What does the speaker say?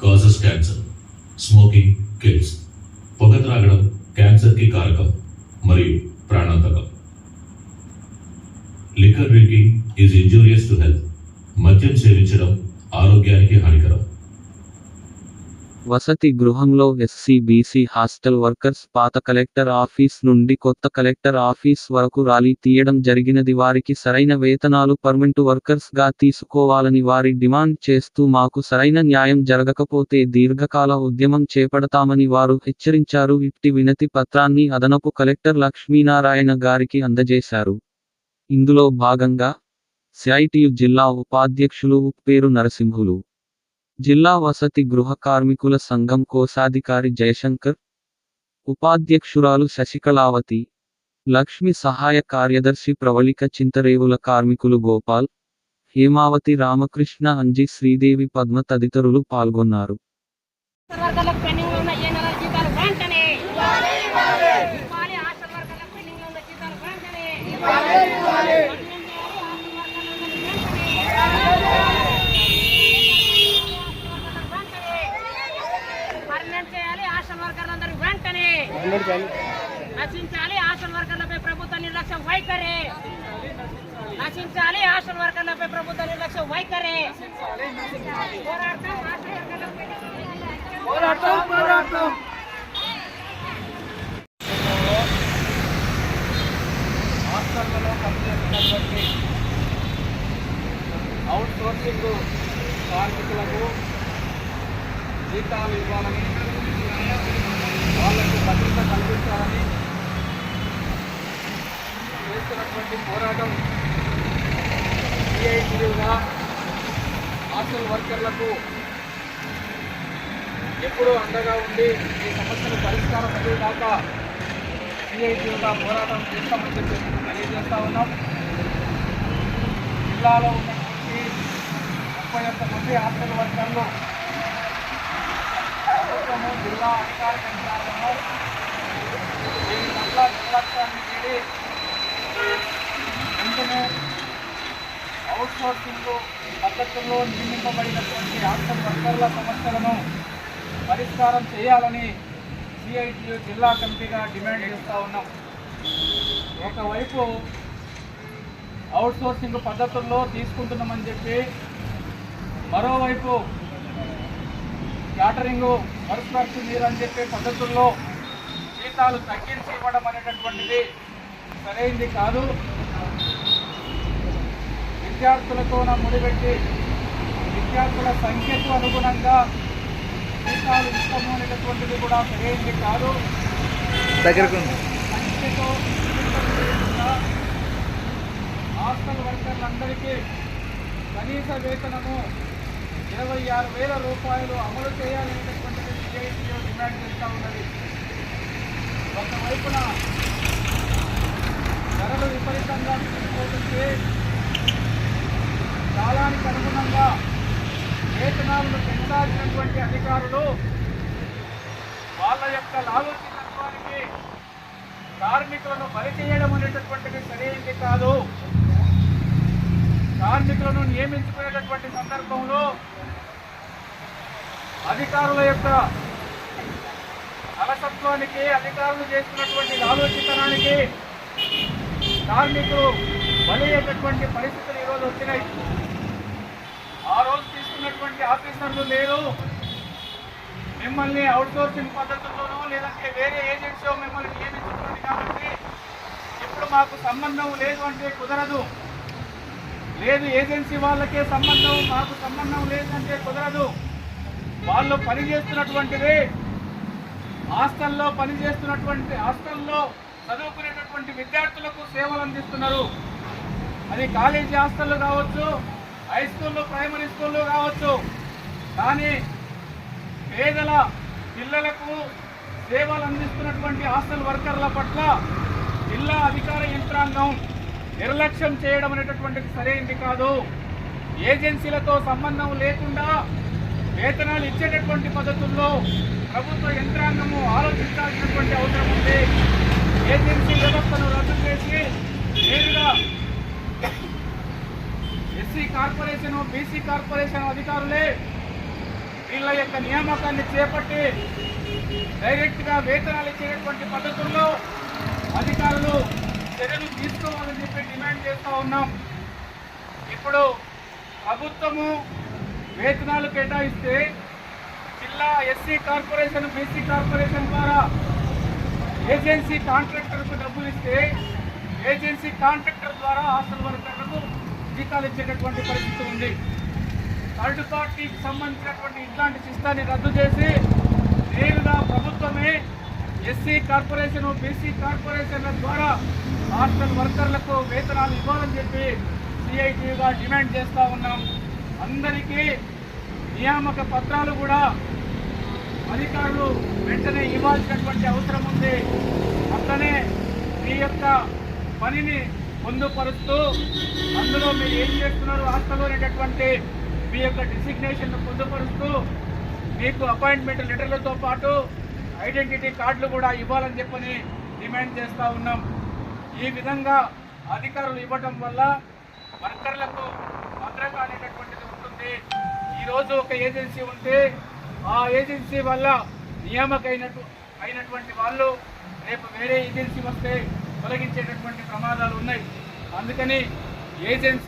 causes cancer. Smoking kills. పొగ త్రాగడం క్యాన్సర్కి కారకం మరియు ప్రాణాంతకం. Liquor drinking is injurious to health. మద్యం సేవించడం ఆరోగ్యానికి హానికరం. వసతి గృహంలో ఎస్సీ/బీసీ హాస్టల్ వర్కర్స్ పాత కలెక్టర్ ఆఫీస్ నుండి కొత్త కలెక్టర్ ఆఫీస్ వరకు ర్యాలీ తీయడం జరిగినది. వారికి సరైన వేతనాలు పర్మనెంట్ వర్కర్స్ గా తీసుకోవాలని వారి డిమాండ్ చేస్తూ మాకు సరైన న్యాయం జరగకపోతే దీర్ఘకాల ఉద్యమం చేపడతామని వారు హెచ్చరించారు. ఇట్టి వినతి పత్రాన్ని అదనపు కలెక్టర్ లక్ష్మీనారాయణ గారికి అందజేశారు. ఇందులో భాగంగా సిఐటియు జిల్లా ఉపాధ్యక్షులు ఉప్పేరు నరసింహులు, జిల్లా వసతి గృహ కార్మికుల సంఘం కోశాధికారి జయశంకర్, ఉపాధ్యక్షురాలు శశికళావతి, లక్ష్మి సహాయ కార్యదర్శి ప్రవళిక, చింతరేవుల కార్మికులు గోపాల్, హేమావతి, రామకృష్ణ, అంజి, శ్రీదేవి, పద్మ తదితరులు పాల్గొన్నారు. నశించాలి హాస్టల్ వర్కర్లపై ప్రభుత్వ నిర్లక్ష్యం వైఖరి. నశించాలి హాస్టల్ వర్కర్లపై ప్రభుత్వ నిర్లక్ష్యం వైఖరి. పోరాటం. హాస్టళ్లలో పనిచేస్తున్నటువంటి అవుట్ సోర్సింగ్ కార్మికులకు జీతాలు ఇవ్వాలని, వాళ్ళకు భద్రత కల్పించాలని చేస్తున్నటువంటి పోరాటం సిఐటియుగా హాస్టల్ వర్కర్లకు ఎప్పుడూ అండగా ఉండి ఈ సమస్యలు పరిష్కారం అయ్యేదాకా సిఐటియుగా పోరాటం చేస్తామని చెప్పి తెలియజేస్తా ఉన్నాం. జిల్లాలో ఉన్నటువంటి 31 మంది హాస్టల్ వర్కర్లు ప్రభుత్వము, జిల్లా అధికార యంత్రాంగము దీని పట్ల నిర్లక్ష్యాన్ని వీడి వెంటనే అవుట్ సోర్సింగ్ పద్ధతుల్లో నియమింపబడినటువంటి హాస్టల్ వర్కర్ల సమస్యలను పరిష్కారం చేయాలని సిఐటియు జిల్లా కమిటీగా డిమాండ్ చేస్తూ ఉన్నాం. ఒకవైపు అవుట్ సోర్సింగ్ పద్ధతుల్లో తీసుకుంటున్నామని చెప్పి, మరోవైపు క్యాటరింగ్ వర్కర్స్ మీరని చెప్పే పద్ధతుల్లో జీతాలు తగ్గించి ఇవ్వడం అనేటటువంటిది సరైంది కాదు. విద్యార్థులతో ముడిపెట్టి విద్యార్థుల సంఖ్యకు అనుగుణంగా జీతాలు ఇస్తాము అనేటటువంటిది కూడా సరైంది కాదు. సంఖ్యతో హాస్టల్ వర్కర్లందరికీ కనీస వేతనము 26,000 రూపాయలు అమలు చేయాలనేటటువంటిది సిఐటియు డిమాండ్ చేస్తూ ఉన్నది. ఒకవైపున ధరలు విపరీతంగా పెరిగిపోతుంటే కాలానికి అనుగుణంగా వేతనాలను పెంచాల్సినటువంటి అధికారులు వాళ్ళ యొక్క లాభోచితత్వానికి కార్మికులను బలి చేయడం అనేటటువంటిది సరైనది కాదు. కార్మికులను నియమించుకునేటటువంటి సందర్భంలో అధికారుల యొక్క అలసత్వానికి, అధికారులు చేస్తున్నటువంటి ఆలోచితనానికి కార్మికులు బలయ్యేటటువంటి పరిస్థితులు ఈరోజు వచ్చినాయి. ఆ రోజు తీసుకున్నటువంటి ఆఫీసర్లు లేరు, మిమ్మల్ని అవుట్సోర్సింగ్ పద్ధతుల్లోనో లేదంటే వేరే ఏజెన్సీ మిమ్మల్ని నియమించుకున్నది కాబట్టి ఇప్పుడు మాకు సంబంధం లేదు అంటే కుదరదు. లేదు, ఏజెన్సీ వాళ్ళకే సంబంధం, మాకు సంబంధం లేదంటే కుదరదు. వాళ్ళు పనిచేస్తున్నటువంటిది హాస్టల్లో చదువుకునేటటువంటి విద్యార్థులకు సేవలు అందిస్తున్నారు. అది కాలేజీ హాస్టళ్ళు కావచ్చు, హై స్కూళ్ళు, ప్రైమరీ స్కూళ్ళు కావచ్చు. కానీ పేదల పిల్లలకు సేవలు అందిస్తున్నటువంటి హాస్టల్ వర్కర్ల పట్ల జిల్లా అధికార యంత్రాంగం నిర్లక్ష్యం చేయడం అనేటటువంటిది సరైనది కాదు. ఏజెన్సీలతో సంబంధం లేకుండా వేతనాలు ఇచ్చేటటువంటి పద్ధతుల్లో ప్రభుత్వ యంత్రాంగము ఆలోచించాల్సినటువంటి అవసరం ఉంది. ఏజెన్సీ వ్యవస్థను రద్దు చేసి నేరుగా ఎస్సీ కార్పొరేషన్ బీసీ కార్పొరేషన్ అధికారులే వీళ్ళ యొక్క నియామకాన్ని చేపట్టి డైరెక్ట్గా వేతనాలు ఇచ్చేటువంటి పద్ధతుల్లో అధికారులు చర్యలు తీసుకోవాలని చెప్పి డిమాండ్ చేస్తూ ఉన్నాం. ఇప్పుడు ప్రభుత్వము వేతనాలు కేటాయిస్తే జిల్లా ఎస్సీ కార్పొరేషన్ బీసీ కార్పొరేషన్ ద్వారా ఏజెన్సీ కాంట్రాక్టర్కు డబ్బులు ఇస్తే ఏజెన్సీ కాంట్రాక్టర్ ద్వారా హాస్టల్ వర్కర్లకు జీతాలు ఇచ్చేటటువంటి పరిస్థితి ఉంది. థర్డ్ పార్టీకి సంబంధించినటువంటి ఇట్లాంటి సిస్టాన్ని రద్దు చేసి నేరుగా ప్రభుత్వమే ఎస్సీ కార్పొరేషన్ బీసీ కార్పొరేషన్ల ద్వారా హాస్టల్ వర్కర్లకు వేతనాలు ఇవ్వాలని చెప్పి సిఐటిగా డిమాండ్ చేస్తూ ఉన్నాం. అందరికీ నియామక పత్రాలు కూడా అధికారులు వెంటనే ఇవ్వాల్సినటువంటి అవసరం ఉంది. అట్లనే మీ యొక్క పనిని పొందుపరుస్తూ అందులో మీరు ఏం చేస్తున్నారు హాస్టల్లో అనేటటువంటి మీ యొక్క డిసిగ్నేషన్ను పొందుపరుస్తూ మీకు అపాయింట్మెంట్ లెటర్లతో పాటు ఐడెంటిటీ కార్డులు కూడా ఇవ్వాలని చెప్పని డిమాండ్ చేస్తూ ఉన్నాం. ఈ విధంగా అధికారులు ఇవ్వటం వల్ల వర్కర్లకు భద్రత అనేటటువంటిది ఉంటుంది. ఈరోజు ఒక ఏజెన్సీ ఉంటే ఆ ఏజెన్సీ వల్ల అయినటువంటి వాళ్ళు రేపు వేరే ఏజెన్సీ వస్తే తొలగించేటటువంటి ప్రమాదాలు ఉన్నాయి. అందుకని ఏజెన్సీ